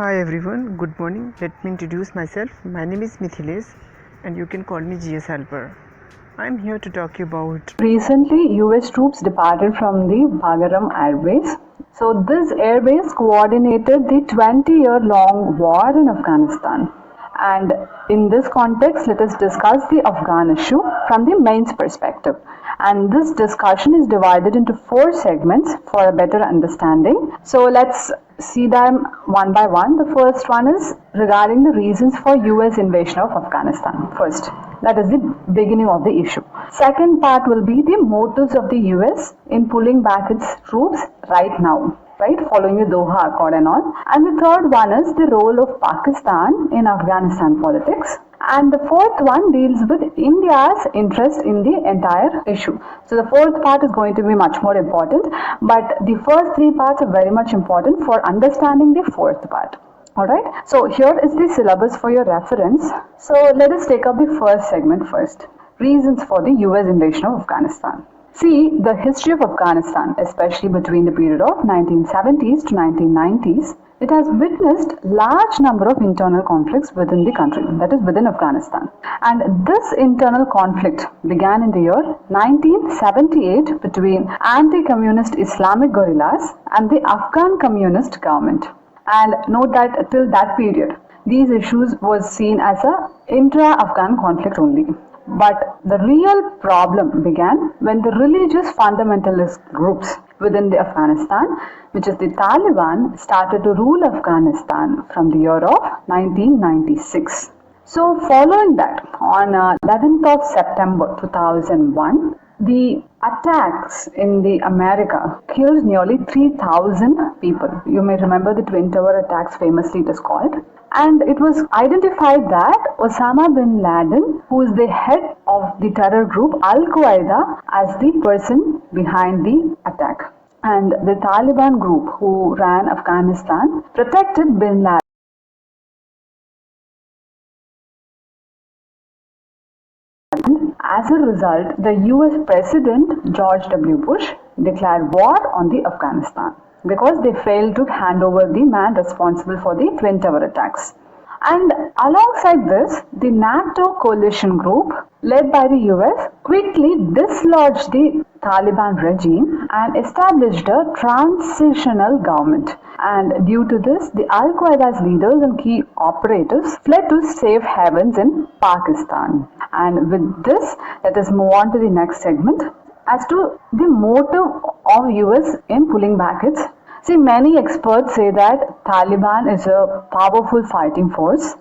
Hi everyone, good morning. Let me introduce myself. My name is Mithilesh and you can call me GS Helper. I'm here to talk about. Recently, US troops departed from the Bagaram Air Base. So, this air base coordinated the 20-year-long war in Afghanistan. And in this context, let us discuss the Afghan issue from the mains perspective. And this discussion is divided into 4 segments for a better understanding. So, let's see them one by one. The first one is regarding the reasons for US invasion of Afghanistan. First, that is the beginning of the issue. Second part will be the motives of the US in pulling back its troops right now, right, following the Doha Accord and all. And the third one is the role of Pakistan in Afghanistan politics. And the fourth one deals with India's interest in the entire issue. So the fourth part is going to be much more important, but the first 3 parts are very much important for understanding the fourth part. Alright, so here is the syllabus for your reference. So let us take up the first segment first. Reasons for the US invasion of Afghanistan. See, the history of Afghanistan, especially between the period of 1970s to 1990s, it has witnessed large number of internal conflicts within the country, that is within Afghanistan. And this internal conflict began in the year 1978 between anti-communist Islamic guerrillas and the Afghan communist government. And note that till that period, these issues was seen as a intra-Afghan conflict only. But the real problem began when the religious fundamentalist groups within the Afghanistan, which is the Taliban, started to rule Afghanistan from the year of 1996. So following that, on 11th of September 2001, the attacks in the America killed nearly 3,000 people. You may remember the Twin Tower attacks, famously it is called. And it was identified that Osama bin Laden, who is the head of the terror group Al-Qaeda, as the person behind the attack. And the Taliban group who ran Afghanistan protected bin Laden. As a result, the US President George W. Bush declared war on the Afghanistan because they failed to hand over the man responsible for the Twin Tower attacks. And alongside this, the NATO coalition group led by the US quickly dislodged the Taliban regime and established a transitional government. And due to this, the Al-Qaeda's leaders and key operatives fled to safe havens in Pakistan. And with this, let us move on to the next segment as to the motive of US in pulling back its. See, many experts say that Taliban is a powerful fighting force.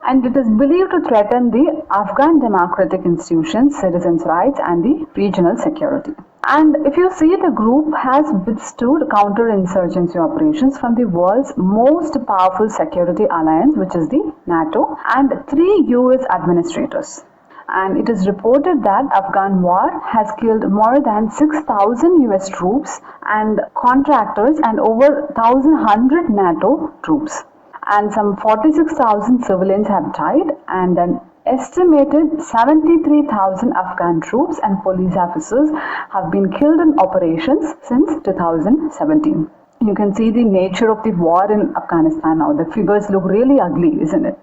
And it is believed to threaten the Afghan democratic institutions, citizens' rights, and the regional security. And if you see, the group has withstood counter-insurgency operations from the world's most powerful security alliance, which is the NATO, and 3 US administrators. And it is reported that Afghan war has killed more than 6,000 US troops and contractors and over 1,100 NATO troops. And some 46,000 civilians have died, and an estimated 73,000 Afghan troops and police officers have been killed in operations since 2017. You can see the nature of the war in Afghanistan now. The figures look really ugly, isn't it?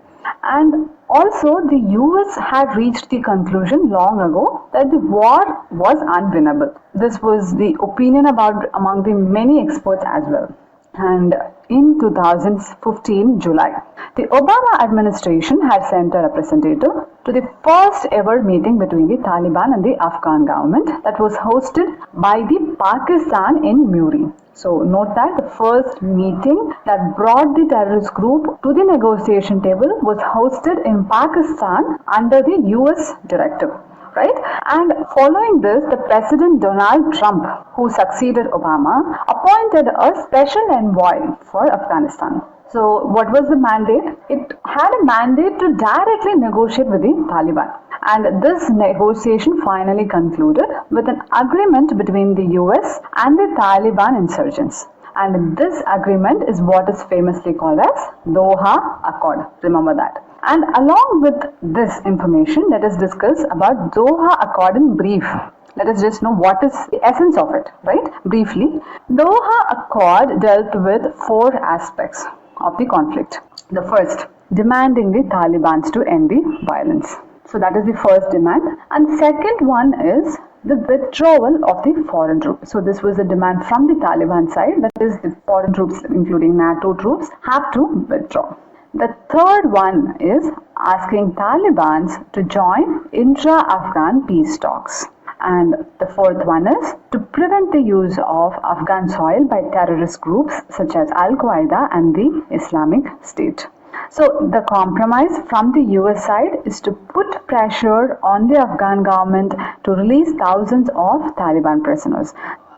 And also, the US had reached the conclusion long ago that the war was unwinnable. This was the opinion among the many experts as well. And in 2015 July, the Obama administration had sent a representative to the first ever meeting between the Taliban and the Afghan government that was hosted by the Pakistan in Muri. So note that the first meeting that brought the terrorist group to the negotiation table was hosted in Pakistan under the US directive. Right? And following this, the President Donald Trump, who succeeded Obama, appointed a special envoy for Afghanistan. So what was the mandate? It had a mandate to directly negotiate with the Taliban. And this negotiation finally concluded with an agreement between the US and the Taliban insurgents. And this agreement is what is famously called as Doha Accord. Remember that. And along with this information, let us discuss about Doha Accord in brief. Let us just know what is the essence of it, right? Briefly, Doha Accord dealt with 4 aspects. of the conflict. The first, demanding the Taliban to end the violence. So that is the first demand. And second one is the withdrawal of the foreign troops. So this was a demand from the Taliban side, that is the foreign troops including NATO troops have to withdraw. The third one is asking Taliban to join intra-Afghan peace talks. And the fourth one is to prevent the use of Afghan soil by terrorist groups such as Al-Qaeda and the Islamic State. So the compromise from the US side is to put pressure on the Afghan government to release thousands of Taliban prisoners.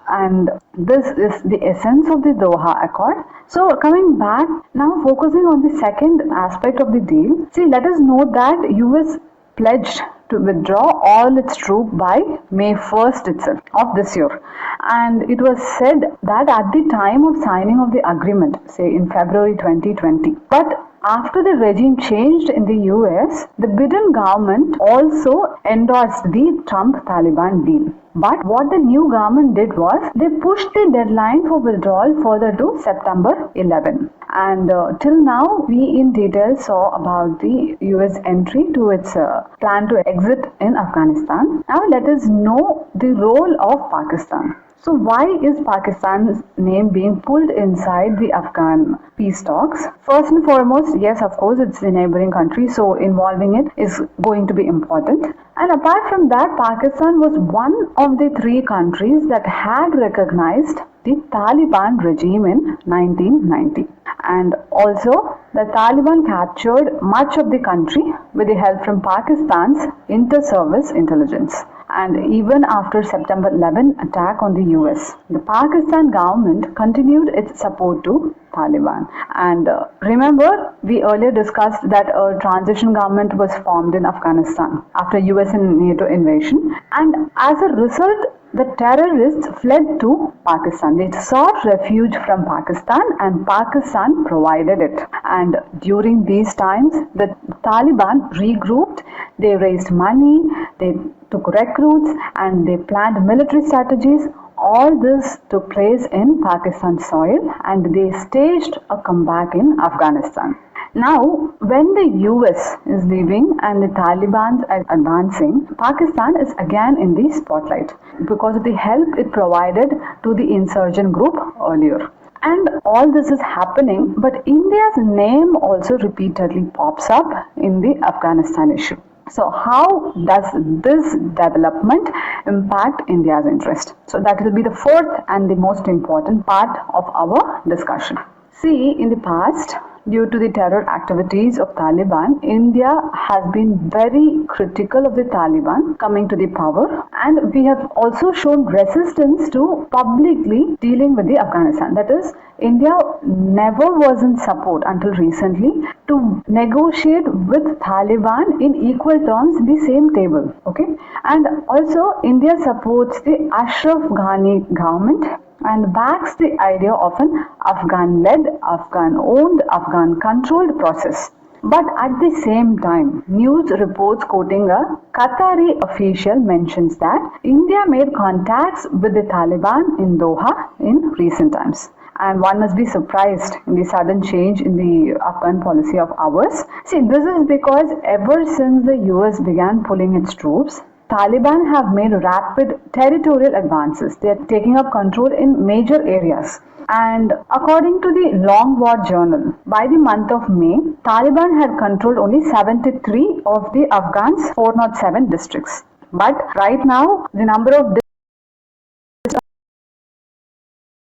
And this is the essence of the Doha Accord. So coming back, now focusing on the second aspect of the deal. See, let us note that US pledged to withdraw all its troops by May 1st itself of this year. And it was said that at the time of signing of the agreement, say in February 2020, but after the regime changed in the US, the Biden government also endorsed the Trump-Taliban deal. But what the new government did was, they pushed the deadline for withdrawal further to September 11. And till now, we in detail saw about the US entry to its plan to exit in Afghanistan. Now let us know the role of Pakistan. So why is Pakistan's name being pulled inside the Afghan peace talks? First and foremost, yes, of course, it's a neighboring country, so involving it is going to be important. And apart from that, Pakistan was one of the three countries that had recognized the Taliban regime in 1990. And also, the Taliban captured much of the country with the help from Pakistan's inter-service intelligence. And even after September 11 attack on the US, the Pakistan government continued its support to Taliban. And remember, we earlier discussed that a transition government was formed in Afghanistan after US and NATO invasion. And as a result, the terrorists fled to Pakistan. They sought refuge from Pakistan and Pakistan provided it. And during these times, the Taliban regrouped, they raised money, they took recruits and they planned military strategies. All this took place in Pakistan soil and they staged a comeback in Afghanistan. Now, when the US is leaving and the Taliban are advancing, Pakistan is again in the spotlight because of the help it provided to the insurgent group earlier. And all this is happening, but India's name also repeatedly pops up in the Afghanistan issue. So how does this development impact India's interest? So that will be the fourth and the most important part of our discussion. See, in the past, due to the terror activities of Taliban, India has been very critical of the Taliban coming to the power, and we have also shown resistance to publicly dealing with the Afghanistan. That is, India never was in support until recently to negotiate with Taliban in equal terms in the same table. Okay, and also India supports the Ashraf Ghani government and backs the idea of an Afghan-led, Afghan-owned, Afghan-controlled process. But at the same time, news reports quoting a Qatari official mentions that India made contacts with the Taliban in Doha in recent times. And one must be surprised in the sudden change in the Afghan policy of ours. See, this is because ever since the US began pulling its troops, Taliban have made rapid territorial advances. They are taking up control in major areas. And according to the Long War Journal, by the month of May, Taliban had controlled only 73 of the Afghans' 407 districts. But right now, the number of districts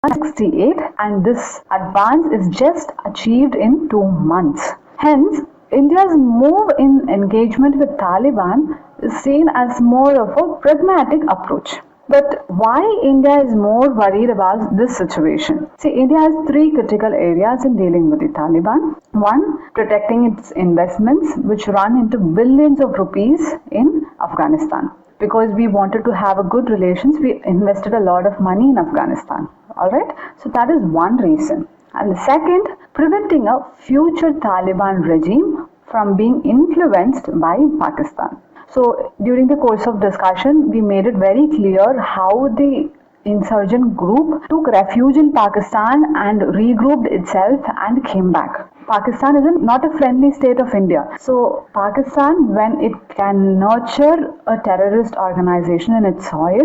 is 68, and this advance is just achieved in 2 months. Hence, India's move in engagement with Taliban is seen as more of a pragmatic approach. But why India is more worried about this situation? See, India has 3 critical areas in dealing with the Taliban. One, protecting its investments, which run into billions of rupees in Afghanistan. Because we wanted to have a good relations, we invested a lot of money in Afghanistan. Alright, so that is one reason. And the second, preventing a future Taliban regime from being influenced by Pakistan. So during the course of discussion, we made it very clear how the insurgent group took refuge in Pakistan and regrouped itself and came back. Pakistan is not a friendly state of India. So Pakistan, when it can nurture a terrorist organization in its soil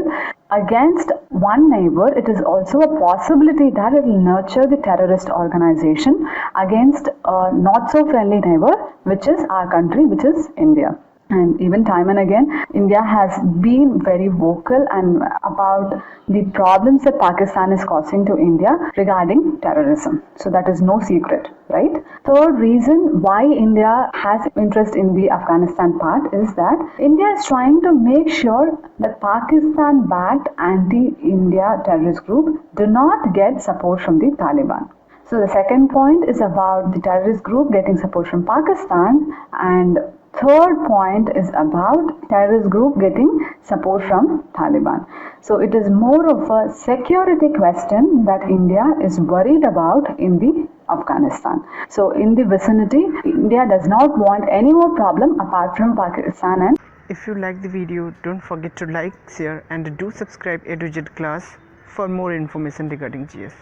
against one neighbor, it is also a possibility that it will nurture the terrorist organization against a not so friendly neighbor, which is our country, which is India. And even time and again, India has been very vocal and about the problems that Pakistan is causing to India regarding terrorism. So that is no secret, right? Third reason why India has interest in the Afghanistan part is that India is trying to make sure that Pakistan-backed anti-India terrorist group do not get support from the Taliban. So the second point is about the terrorist group getting support from Pakistan, and third point is about terrorist group getting support from Taliban. So it is more of a security question that India is worried about in the Afghanistan. So in the vicinity, India does not want any more problem apart from Pakistan. And If you like the video, don't forget to like, share and do subscribe A to Z class for more information regarding GS.